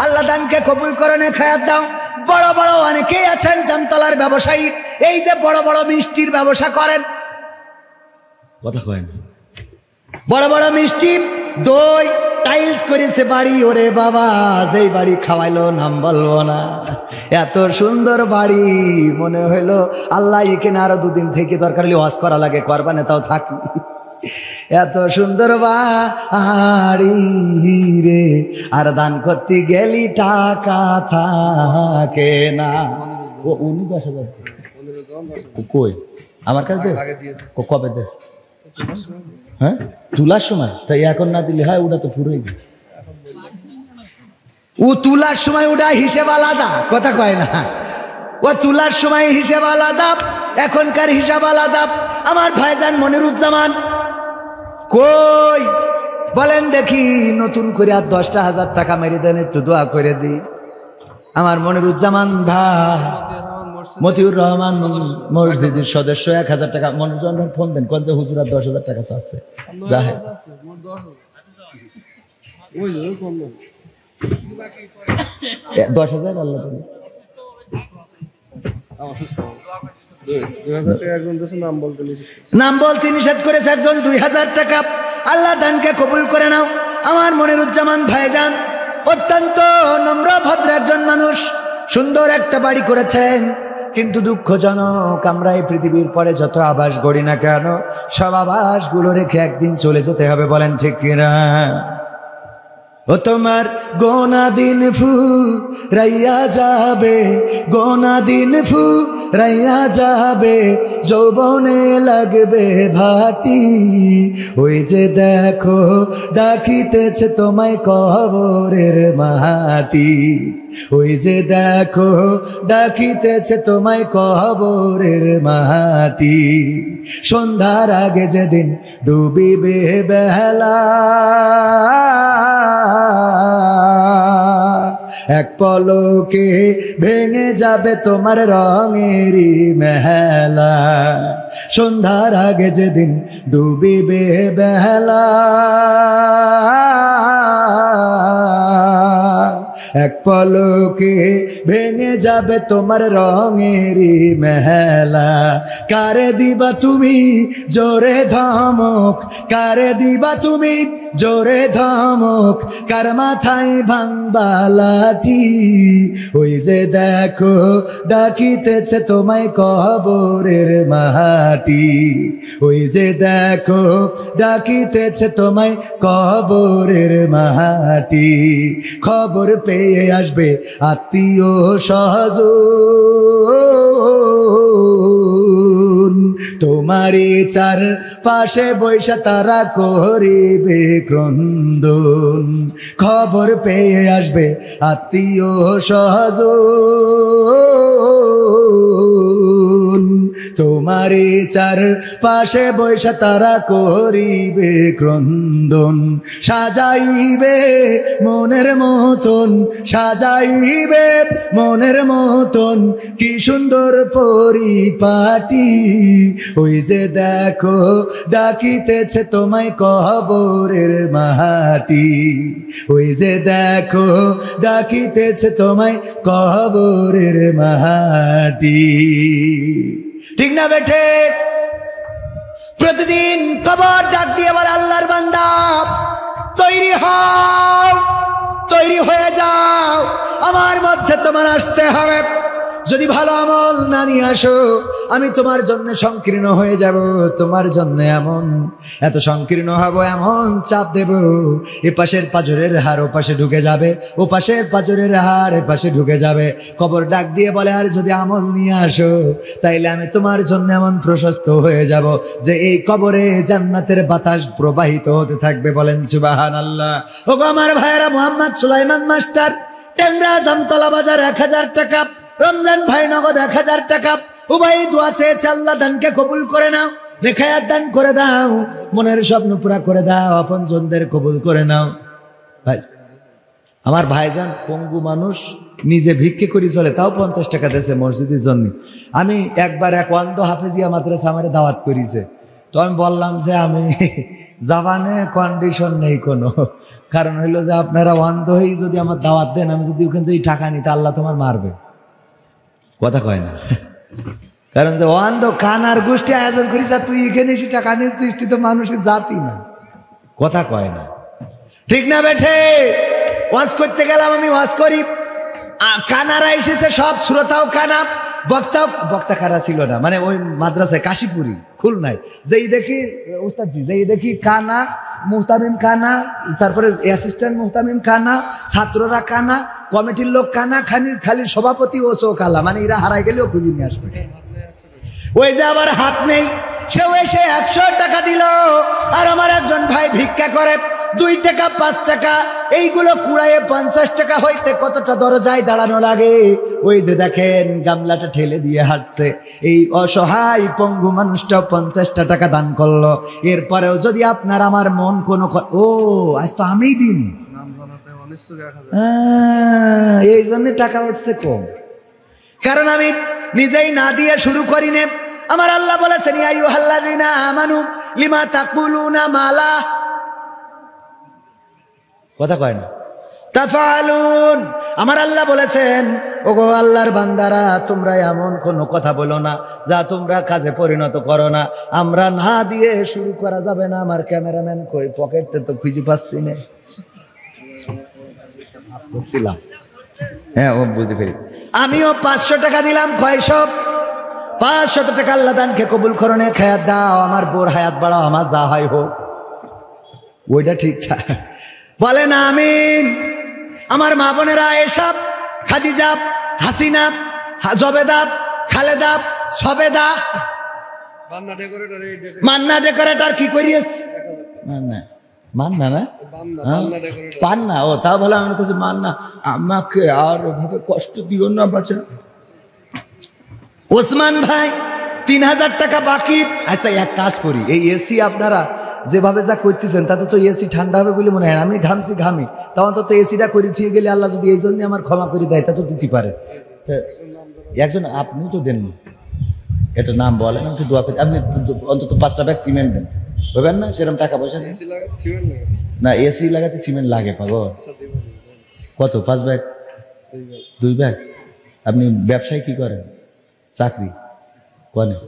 আল্লাহ দানকে কবুল করে নে, খায়াত দাও। বড় বড় অনেকেই আছেন জামতলার ব্যবসায়ী, এই যে বড় বড় মিষ্টির ব্যবসা করেন, কথা কয় না, বড় বড় মিষ্টি, দই, টাইলস করেছে বাড়ি। ওরে বাবা, যেই বাড়ি খাওয়াইলো নাম বলবো না, এত সুন্দর বাড়ি, মনে হইলো আল্লাহ এখানে আরো 2 দিন থেকে দরকার হলে ওয়াজ করা লাগে, করবানে তাও থাকি। এত সুন্দর বাড়ি রে, আর দান করতে গেলি টাকা থাকে না। ও 10,000 কই আমার কাছে কবে দে? হ্যাঁ, তুলার সময়। তাই এখন না দিলে হয়, ওটা তো পুরোই গেছে। ও তুলার সময় ওটা হিসেব আলাদা, কথা কয় না। ও তুলার সময় হিসেব আলাদা, এখনকার হিসাব আলাদা। আমার ভাইজান মনিরুজ্জামান কই বলেন দেখি, নতুন করে আর 10,000 টাকা মেরে দেন, একটু দোয়া করে দি। আমার মনিরুজ্জামান ভাই, মতিউর রহমান মসজিদের সদস্য, 1000 টাকা। মনিরুজ্জামান ভাই ফোন দেন, কোন যে হুজুর আর 10,000 টাকা চাচ্ছে। 10,000 আল্লাহ দেন। নাম বলতে নিষেধ করেছে একজন। 2000 টাকা, আল্লাহ দানকে কবুল করে নাও। আমার মনিরুজ্জামান ভাইজান অত্যন্ত নম্র ভদ্র একজন মানুষ, সুন্দর একটা বাড়ি করেছেন। কিন্তু দুঃখজনক, আমরা এই পৃথিবীর পরে যত আবাস গড়ি না কেন, সব আবাসগুলো রেখে একদিন চলে যেতে হবে, বলেন ঠিক কিনা? ও তোমার গোনা দিন ফু রাইয়া যাবে, গোনা দিন ফু রাইয়া যাবে, যৌবনে লাগবে ভাটি। ওই যে দেখো ডাকিতেছে তোমায় কবরের মাটি, ওই যে দেখো ডাকিতেছে তোমায় কবরের মাটি। সন্ধ্যার আগে যেদিন ডুবিবে বেলা, এক পলকে ভেঙে যাবে তোমার রঙেরই মেলা। সন্ধ্যার আগে যেদিন ডুবিবে বেলা, এক পলকে ভেঙে যাবে তোমার রঙেরই মেলা। কারে দিবা তুমি জোরে ধমক, কারে দিবা তুমি জোরে ধমক, কার মাথায় ভাঙবা লাঠি। ওই যে দেখো ডাকিতেছে তোমায় কবরের মাটি, ওই যে দেখো ডাকিতেছে তোমায় কবরের মাটি। খবর পেয়ে আসবে আত্মীয় স্বজন, তোমারই চার পাশে বৈশা তারা করিবে ক্রন্দন। খবর পেয়ে আসবে আত্মীয় স্বজন, তোমারই চার পাশে বৈশা তারা করিবে ক্রন্দন। সাজাইবে মনের মতন, সাজাইবে মনের মতন, কি সুন্দর পরিপাটি। ওই যে দেখো ডাকিতেছে তোমায় কবরের মাটি, ওই যে দেখো ডাকিতেছে তোমায় কবরের মাটি। ঠিক না বেঠে? প্রতিদিন কবর ডাক দিয়ে বলে, আল্লাহর বান্দা তৈরি হও, তৈরি হয়ে যাও, আমার মধ্যে তোমার আসতে হবে। যদি ভালো আমল না নিয়ে আসো, আমি তোমার জন্য সংকীর্ণ হয়ে যাব, তোমার জন্য এমন এত সংকীর্ণ হব, এমন চাপ দেব, এ পাশের পাঁজরের হাড় ও পাশে ঢুকে যাবে, ও পাশের পাঁজরের হাড় এ পাশে ঢুকে যাবে। কবর ডাক দিয়ে বলে, আর যদি আমল নিয়ে আসো, তাইলে আমি তোমার জন্য এমন প্রশস্ত হয়ে যাব যে এই কবরে জান্নাতের বাতাস প্রবাহিত হতে থাকবে। বলেন সুবহানাল্লাহ। ওগো আমার ভাইয়েরা, মোহাম্মদ সুলাইমান মাস্টার, টেমরা, জামতলা বাজার, 1000 টাকা। রমজান ভাই নগদ 1000 টাকা। উভয় দোয়া চেয়েছে, আল্লাহ দানকে কবুল করে নাও, নেখায়াত দান করে দাও, মনের স্বপ্ন পুরা করে দাও, আপনজনদের কবুল করে নাও। ভাই আমার ভাইজান পঙ্গু মানুষ, নিজে ভিক্ষে করি চলে, তাও 50 টাকা দিয়েছে মসজিদের জন্য। আমি একবার এক অন্ধ হাফেজিয়া মাদ্রাসা আমারে দাওয়াত করিছে, তো তো আমি বললাম যে আমি জাপানে কন্ডিশন নেই কোনো, কারণ হইলো যে আপনারা অন্ধ হয়ে যদি আমার দাওয়াত দেন, আমি যদি ওখান থেকে টাকা নিই তা আল্লাহ তোমার মারবে। কথা কয় না, কারণ যে অন্ধ কানার গোষ্ঠী আয়োজন করিস আর তুই এখানে এসে টাকা নিচ্ছিস, তুই তো মানুষের জাতি না। কথা কয় না, ঠিক না বেঠে? ওয়াজ করতে গেলাম, আমি ওয়াজ করি, কানারা এসেছে সব, শ্রোতাও কানা, বক্তা কারা ছিল না, মানে ওই মাদ্রাসায় কাশীপুরি খুলনায় যেই দেখি উস্তাদজি, যেই দেখি কানা, মুহতামিম কানা, তারপরে অ্যাসিস্ট্যান্ট মুহতামিম কানা, ছাত্ররা কানা, কমিটির লোক কানা, খালি সভাপতি ও চো কালা, মানে এরা হারাই গেলেও খুঁজে নিয়ে আসবে। ওই যে আবার হাত নেই, সেও এসে 100 টাকা দিল, আর আমার একজন ভাই ভিক্ষা করে 2 টাকা 5 টাকা, এইগুলো কুড়াইয়ে 50 টাকা হইতে কতটা দরজায় দাঁড়ানো লাগে। ওই যে দেখেন গামলাটা ঠেলে দিয়ে হাঁটছে, এই অসহায় পঙ্গু মানুষটা 50টা টাকা দান করলো। এরপরেও যদি আপনার আমার মন কোনো ও আজ তো আমিই দিন, এই জন্য টাকা উঠছে কম, কারণ আমি নিজেই না দিয়ে শুরু করি নে। আমার আল্লাহ বলেছেন ইয়া আইয়ুহাল্লাযীনা আমানু লিমা তাকুলুনা মালা, কথা কয় না, তাফআলুন। আমার আল্লাহ বলেছেন ওগো আল্লাহর বান্দারা, তোমরা এমন কোনো কথা বলো না যা তোমরা কাজে পরিণত করো না। আমরা না দিয়ে শুরু করা যাবে না। আমার ক্যামেরাম্যান কই, পকেটে তো খুঁজে পাচ্ছি না। হ্যাঁ, ও বুঝতে পেরে, আমিও 500 টাকা দিলাম, কয়শো, 500 টাকা আল্লাহ দানকে কবুল করনে, খায়াত দাও, আমার বোর হায়াত বাড়াও, আমার যা হয় হোক। ওইটা ঠিক বলেন আমিন। আমার মা বোনেরা এসব, খাদিজা, হাসিনা, জবেদা, খালেদা, সবেদা, মান্না ডেকোরেটর কি করিস? মান্না না পান্না, ও তাও ভালো। আমার কাছে মান্না, আমাকে আর ওভাবে কষ্ট দিও না বাচ্চা। ওসমান ভাই 3000 টাকা বাকি। আচ্ছা এক কাজ করি, এই এসি আপনারা যেভাবে যা করতেছেন তাতে তো এসি ঠান্ডা হবে বলে মনে হয়। আমি ঘামি, তখন তো এসিটা করে দিয়ে গেলে আল্লাহ যদি এই জন্য আমার ক্ষমা করে দেয় তা তো দিতে পারে। একজন আপনি তো দেন, এটা নাম বলেন, আমাকে দোয়া করি। আপনি অন্তত 5টা ব্যাগ সিমেন্ট দেন, বুঝবেন না? সেরকম টাকা পয়সা নেই না, এসি লাগাতে সিমেন্ট লাগে পাগল। কত? 5 ব্যাগ? 2 ব্যাগ? আপনি ব্যবসায় কি করেন? চাকরি করেন?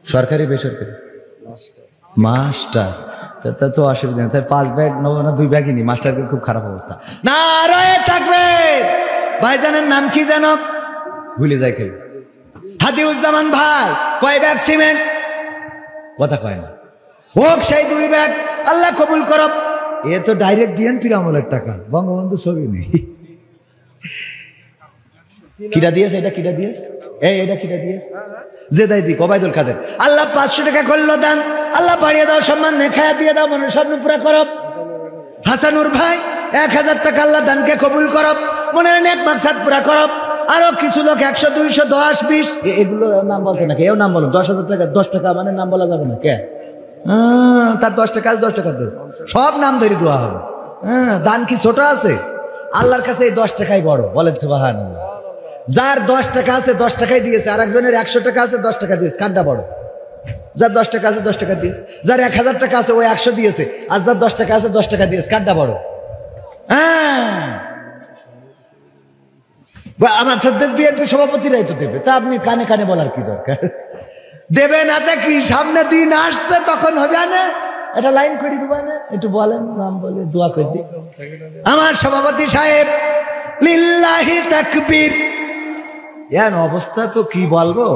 সরকারি বেসরকারি? মাস্টার। তা তো অসুবিধা নেই, তাই 5 ব্যাগ নেবো না, 2 ব্যাগই নি। মাস্টারকে খুব খারাপ অবস্থা। না রয়ে থাকবে। ভাইজানের নাম কি জানো? ভুলে যাই খেলে। হাদিউজ্জামান ভাই কয় ব্যাগ সিমেন্ট? কথা কয় না। হোক সেই 2 ব্যাগ, আল্লাহ কবুল করব। এ তো ডাইরেক্ট বিএনপির আমলের টাকা, বঙ্গবন্ধু ছবি নেই। কিটা দিয়েছে? এটা কিটা দিয়েছে? এটা কিটা দিয়েছে? যে দাই দিক ওবায়দুল কাদের। আল্লাহ 500 টাকা করলো দান, আল্লাহ বাড়িয়ে দাও, সম্মান নেখায়া দিয়ে দাও, মনের স্বপ্ন পুরা করব। হাসানুর ভাই 1000 টাকা আল্লাহ দানকে কবুল করব, মনের নেক মাকসাদ পুরা করব। আরো কিছু লোক 100, 200, 10, 20 এগুলো নাম বলছে নাকি? এও নাম বলো। 10,000 টাকা, 10 টাকা মানে নাম বলা যাবে না কে? তার 10 টাকা 10 টাকা দে, সব নাম ধরে দেওয়া হবে। দান কি ছোট আছে? আল্লাহর কাছে এই 10 টাকাই বড়। বলেন সুবহানাল্লাহ। যার 10 টাকা আছে 10 টাকাই দিয়েছে, আর একজনের 100 টাকা আছে 10 টাকা দিয়েছে, কারটা বড়? যার 10 টাকা আছে 10 টাকা দিয়েছে। যার 1000 টাকা আছে ওই 100 দিয়েছে, আর যার 10 টাকা আছে 10 টাকা দিয়েছে, কারটা বড়? আমাদের বিএনপি সভাপতিরাই তো দেবে, তা আপনি কানে কানে বলার কি দরকার? দেবে না তা কি, সামনে দিন আসছে তখন হবে না? এটা লাইন করে দেবা না? একটু বলেন, নাম বলে দোয়া করে দিই। আমার সভাপতি সাহেব লিল্লাহি তাকবীর। এর অবস্থা তো কি বলবো।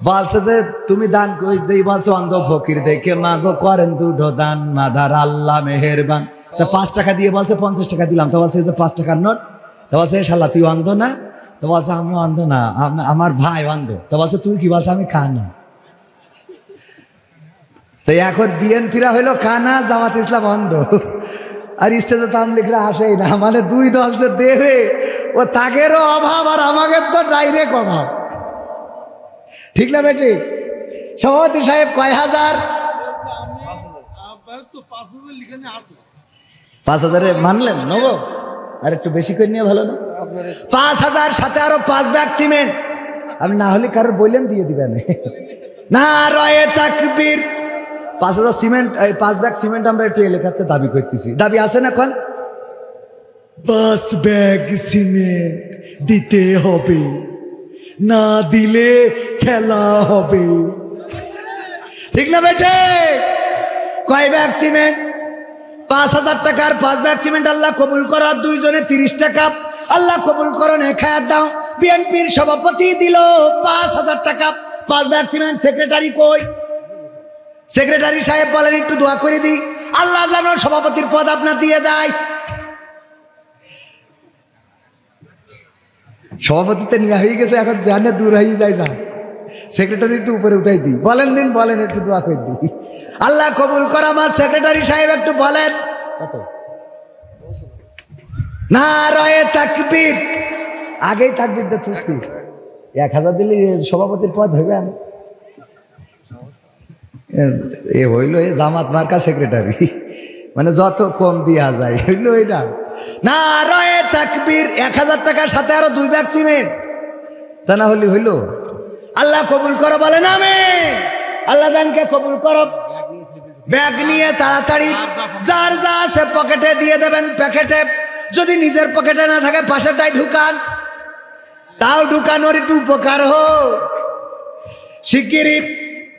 বলছে যে তুমি দান যেই বলছো অন্ধ ফকির দেখে মাগো করেন দুটো দান, মাদার আল্লাহ মেহেরবান। তা 5 টাকা দিয়ে বলছে 50 টাকা দিলাম। তো বলছে যে 5 টাকার নোট। তো বলছে শালা তুই অন্ধ না? তো বলছে আমি অন্ধ না, আমার ভাই অন্ধ। তো বলছে তুই কি? বলছে আমি কানা। তো এখন বিএনপিরা হইলো কানা, জামাত ইসলাম অন্ধ। আর স্টেজে তামলিকরা আসেই না, মানে 2 দল যে দেবে ও তাগেরও অভাব আর আমাদের তো ডাইরেক্ট অভাব। ঠিক না বেটি? সভাপতি সাহেব কয় হাজার? 5,000 মানলেন নেব? আর একটু বেশি করে নিয়ে ভালো না? 5,000 সাথে আরো 5 ব্যাগ সিমেন্ট। আমি না হলে কারোর বললেন দিয়ে দিবেন না। রয়ে তাকবীর। 5,000 সিমেন্ট, 5 ব্যাগ সিমেন্ট আমরা একটু এলাকাতে দাবি করতেছি। দাবি আছে না এখন? 5 ব্যাগ সিমেন্ট দিতে হবে, না দিলে খেলা হবে। ঠিক না বেটে? কয় ব্যাগ সিমেন্ট? 5,000 টাকার 5 ব্যাগ সিমেন্ট আল্লাহ কবুল করার, 2 জনে 30 টাকা আল্লাহ কবুল করো, খায়াত দাও। বিএনপির সভাপতি দিল 5,000 টাকা 5 ব্যাগ সিমেন্ট। সেক্রেটারি কই? সেক্রেটারি সাহেব বলেন একটু দোয়া করে দিই, আল্লাহ যেন সভাপতির পদ আপনার দিয়ে দেয়। সভাপতিতে নিয়ে হয়ে গেছে, এখন জানে দূর হয়ে যায়। যা সেক্রেটারি একটু উপরে উঠাই দিই, বলেন দিন, বলেন একটু দোয়া করে দিই, আল্লাহ কবুল করা। আমার সেক্রেটারি সাহেব একটু বলেন কত? না রয়ে তাকবীর, আগেই তাকবীর দিচ্ছি। 1,000 দিলে সভাপতির পদ হবে। এ হইল এ জামাত মার্কা সেক্রেটারি, মানে যত কম দিয়া যায় হইল এটা। না রয়ে তাকবীর, 1,000 টাকার সাথে আরো 2 ব্যাগ সিমেন্ট, তা না হলে হইল। আল্লাহ কবুল করো বলেন আমিন। আল্লাহ দানকে কবুল করো। ব্যাগ নিয়ে তাড়াতাড়ি যার যা আছে পকেটে দিয়ে দেবেন, প্যাকেটে। যদি নিজের পকেটে না থাকে পাশেরটাই ঢুকান, তাও ঢুকানোর একটু উপকার হোক। শিগগিরই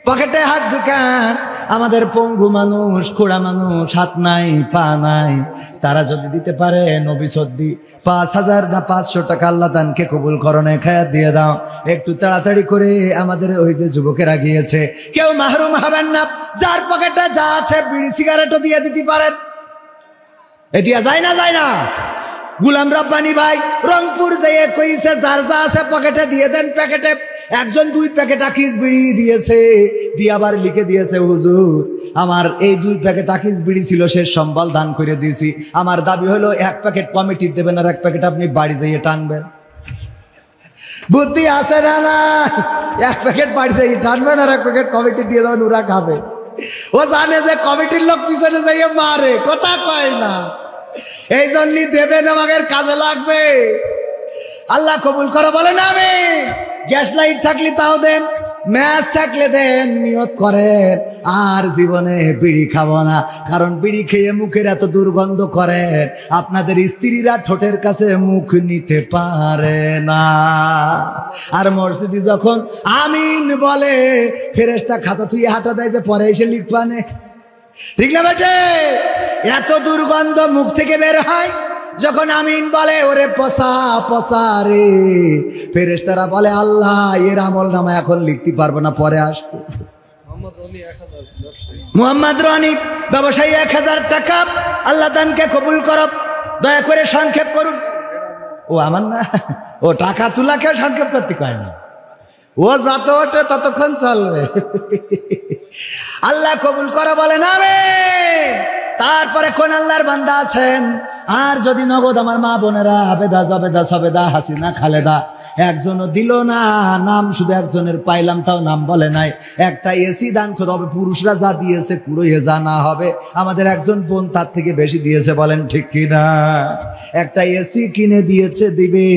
পকেটে হাত ঢুকান। আমাদের পঙ্গু মানুষ, খোড়া মানুষ, হাত নাই পা নাই, তারা যদি দিতে পারে নবী সদ্দি 5,000 না 500 টাকা আল্লাহ দানকে কবুল করণে খায়াত দিয়ে দাও। একটু তাড়াতাড়ি করে, আমাদের ওই যে যুবকেরা গিয়েছে, কেউ মাহরুম হবেন না। যার পকেটে যা আছে বিড়ি সিগারেটও দিয়ে দিতে পারেন। এ দিয়া যায় না, যায় না? গুলাম রব্বানি ভাই রংপুর যেয়ে কইছে যার যা আছে পকেটে দিয়ে দেন প্যাকেটে। একজন 2 প্যাকেট আকিস বিড়ি দিয়েছে, দিয়ে আবার লিখে দিয়েছে, হুজুর আমার এই 2 প্যাকেট আকিস বিড়ি ছিল, শেষ সম্বল দান করে দিয়েছি। আমার দাবি হলো 1 প্যাকেট কমিটি দেবেন আর 1 প্যাকেট আপনি বাড়ি যেয়ে টানবেন। বুদ্ধি আছে না? না, 1 প্যাকেট বাড়ি যেয়ে টানবেন আর 1 প্যাকেট কমিটি দিয়ে দেবেন, ওরা খাবে। ও জানে যে কমিটির লোক পিছনে যাইয়ে মারে, কথা কয় না। এই জন্যই দেবেন, আমাদের কাজে লাগবে। আল্লাহ কবুল করো বলেন আমিন। গ্যাস লাইট থাকলে তাও দেন, ম্যাচ থাকলে দেন, নিয়ত করেন আর জীবনে বিড়ি খাবো না। কারণ বিড়ি খেয়ে মুখের এত দুর্গন্ধ করেন, আপনাদের স্ত্রীরা ঠোঁটের কাছে মুখ নিতে পারে না। আর মসজিদে যখন আমিন বলে, ফেরেশতা খাতা তুই হাঁটা দেয় যে পরে এসে লিখবানে। ঠিক না বেটে? এত দুর্গন্ধ মুখ থেকে বের হয় যখন আমিন বলে, ওরে পচা পচা রে। ফেরেশতারা বলে, আল্লাহ এর আমল নামা এখন লিখতে পারবো না, পরে আসবো। মোহাম্মদ রনি ব্যবসায়ী 1,000 টাকা আল্লাহ দানকে কবুল করো। দয়া করে সংক্ষেপ করুন। ও আমার না, ও টাকা তুলাকে সংক্ষেপ করতে কয় না, ও যত ওঠে ততক্ষণ চলবে। আল্লাহ কবুল করে বলেন আমিন। তারপরে কোন আল্লাহর বান্দা আছেন? আর যদি নগদ আমার মা বোনেরা আবেদা জবেদা সবেদা হাসিনা খালেদা একজনও দিল না, নাম শুধু একজনের পাইলাম, তাও নাম বলে নাই। একটা এসি দান করতে হবে, পুরুষরা যা দিয়েছে কুড়িয়ে জানা হবে। আমাদের একজন বোন তার থেকে বেশি দিয়েছে, বলেন ঠিক কিনা? একটা এসি কিনে দিয়েছে, দিবে।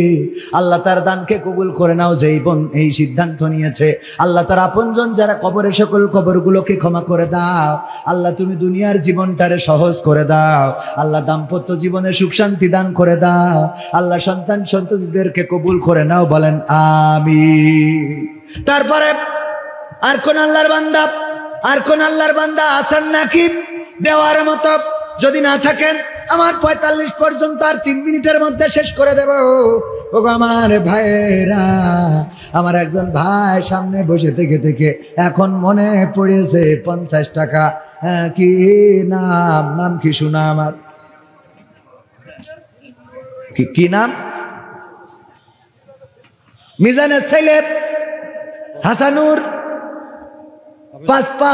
আল্লাহ তার দানকে কবুল করে নাও। যেই বোন এই সিদ্ধান্ত নিয়েছে, আল্লাহ তার আপনজন যারা কবরে, সকল কবরগুলোকে ক্ষমা করে দাও। আল্লাহ তুমি দুনিয়ার জীবনটারে সহজ করে দাও। আল্লাহ দাম্পত্য জীবনে সুখ শান্তি দান করে দাও। আল্লাহ সন্তান সন্ততিদেরকে কবুল করে নাও, বলেন আমিন। তারপরে আর কোন আল্লাহর বান্দা, আর কোন আল্লাহর বান্দা আছেন নাকি দেওয়ার মতো? যদি না থাকেন, আমার 45 পর্যন্ত আর 3 মিনিটের মধ্যে শেষ করে দেব। ওগো আমার ভাইরা, আমার একজন ভাই সামনে বসে থেকে থেকে এখন মনে পড়েছে 50 টাকা। কি নাম? নাম কি শোনা আমার? কি নাম? মিজানের ছেলে হাসানুর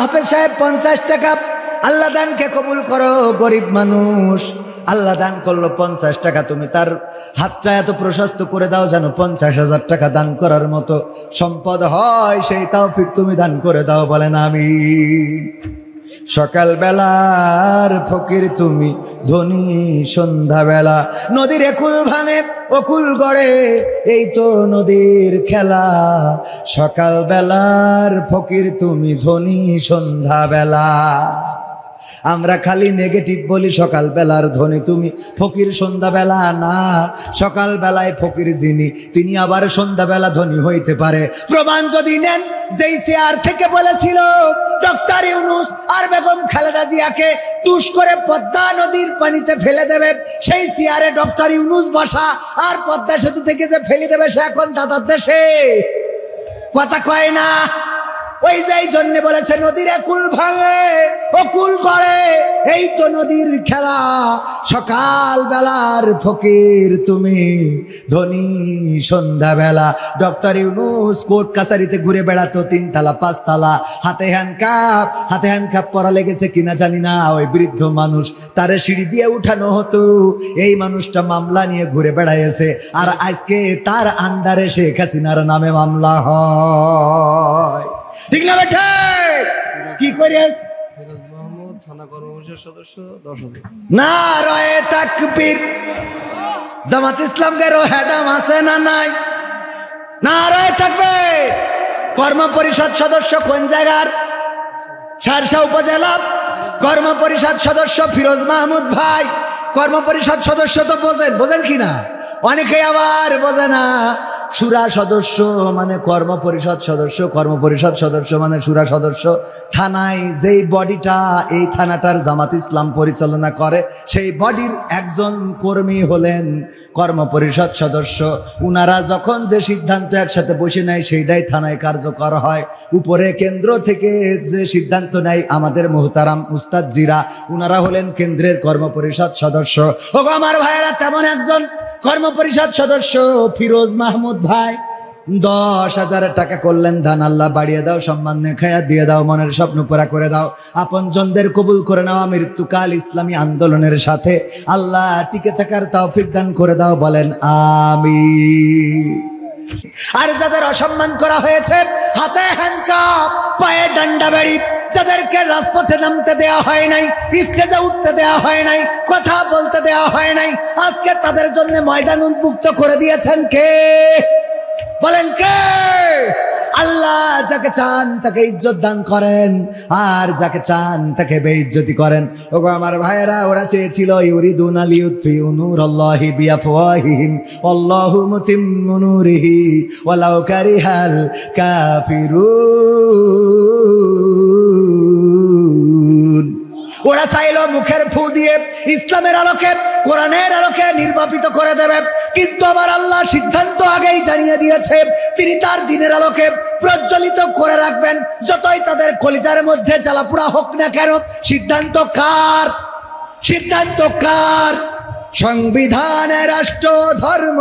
হাফেজ সাহেব 50 টাকা। আল্লাহ দানকে কবুল করো। গরিব মানুষ, আল্লাহ দান করলো 50 টাকা। তুমি তার হাতটা এত প্রশস্ত করে দাও যেন 50,000 টাকা দান করার মতো সম্পদ হয়। সেই তৌফিক তুমি দান করে দাও, বলেন আমিন। সকাল বেলার ফকির তুমি, ধনী সন্ধ্যা বেলা। নদীর একুল ভাঙে অকুল গড়ে, এই তো নদীর খেলা। সকাল বেলার ফকির তুমি, ধনী সন্ধ্যা বেলা। আমরা খালি নেগেটিভ বলি, সকাল বেলার ধনী তুমি, ফকির সন্ধ্যা বেলা না। সকাল বেলায় ফকির যিনি, তিনি আবার সন্ধ্যা বেলা ধনী হইতে পারে। প্রমাণ যদি নেন, যেই চেয়ার থেকে বলেছিল ডক্টর ইউনূস আর বেগম খালেদা জিয়াকে টুস করে পদ্মা নদীর পানিতে ফেলে দেবে, সেই চেয়ারে ডক্টর ইউনূস বসা, আর পদ্মা সেতু থেকে যে ফেলে দেবে সে এখন দাদার দেশে, কথা কয় না। ওই যেই জন্য বলেছে নদীর কুল ভাঙে ও কুল করে, এই তো নদীর খেলা। সকাল বেলার ফকির তুমি, ধনী সন্ধ্যা বেলা। ডক্টর ইউনূস কোর্ট কাছারিতে ঘুরে বেড়াতো, 3 তালা 5 তালা, হাতে হ্যান্ডকাপ পরা লেগেছে কিনা জানি না। ওই বৃদ্ধ মানুষ, তারে সিঁড়ি দিয়ে উঠানো হতো। এই মানুষটা মামলা নিয়ে ঘুরে বেড়াইছে, আর আজকে তার আন্ডারে শেখ হাসিনার নামে মামলা হয়। ঠিক না বেটা? কি করিস? ফিরোজ মাহমুদ থানা কর্মপরিষদ সদস্য 10,000। নারায়ে তাকবীর। জামাত ইসলামের হেডাম আছে না নাই? নারায়ে তাকবীর। কর্মপরিষদ সদস্য কোন জায়গার? শার্শা উপজেলা। কর্মপরিষদ সদস্য ফিরোজ মাহমুদ ভাই। কর্মপরিষদ সদস্য তো বোঝেন কি না? অনেকে আবার বোঝে না। সুরা সদস্য মানে কর্মপরিষদ সদস্য, কর্মপরিষদ সদস্য মানে সুরা সদস্য। থানায় যেই বডিটা, এই থানাটার জামাত ইসলাম পরিচালনা করে, সেই বডির একজন কর্মী হলেন কর্মপরিষদ সদস্য। উনারা যখন যে সিদ্ধান্ত একসাথে বসে নেয়, সেইটাই থানায় কার্যকর হয়। উপরে কেন্দ্র থেকে যে সিদ্ধান্ত নেয় আমাদের মুহতারাম উস্তাদ জিরা, উনারা হলেন কেন্দ্রের কর্মপরিষদ সদস্য। ও আমার ভাইয়েরা, তেমন একজন কর্মপরিষদ সদস্য ফিরোজ মাহমুদ ভাই। 10,000 টাকা করলেন দান। আল্লাহ বাড়িয়ে দাও, সম্মান নেখায়া দিয়ে দাও, মনের স্বপ্ন পুরা করে দাও, আপনজনদের কবুল করে নাও। মৃত্যুকাল ইসলামী আন্দোলনের সাথে আল্লাহ টিকে থাকার তৌফিক দান করে দাও, বলেন আমিন। আর যাদের অসম্মান করা হয়েছে, হাতে হ্যান্ডকাপ, পায়ে ডান্ডা বেড়ি, যাদেরকে রাজপথে নামতে দেয়া হয় নাই, স্টেজে উঠতে দেয়া হয় নাই, কথা বলতে দেয়া হয় নাই, আজকে তাদের জন্য ময়দান উন্মুক্ত করে দিয়েছেন কে? বলেন কে? আল্লাহ যাকে চান তাকে ইজ্জত দান করেন, আর যাকে চান তাকে বেইজ্জতি করেন। ওগো আমার ভাইয়েরা, ওরা চেয়েছিল ইউরিদুনা লিইউতফিউ নূরাল্লাহি বিআফওয়াহিহিম আল্লাহু মুতিম্মু নূরিহি ওয়ালাউ কারিহাল কাফিরুন। ওরা চাইলো মুখের ফু দিয়ে ইসলামের আলোকে, কোরআনের আলোকে নির্বাপিত করে দেবে, কিন্তু আমার আল্লাহ সিদ্ধান্ত আগেই জানিয়ে দিয়েছে, তিনি তার দিনের আলোকে প্রজ্বলিত করে রাখবেন, যতই তাদের কলিজার মধ্যে জ্বালাপোড়া হোক না কেন। সিদ্ধান্ত কার? সিদ্ধান্ত কার? সংবিধানে রাষ্ট্র ধর্ম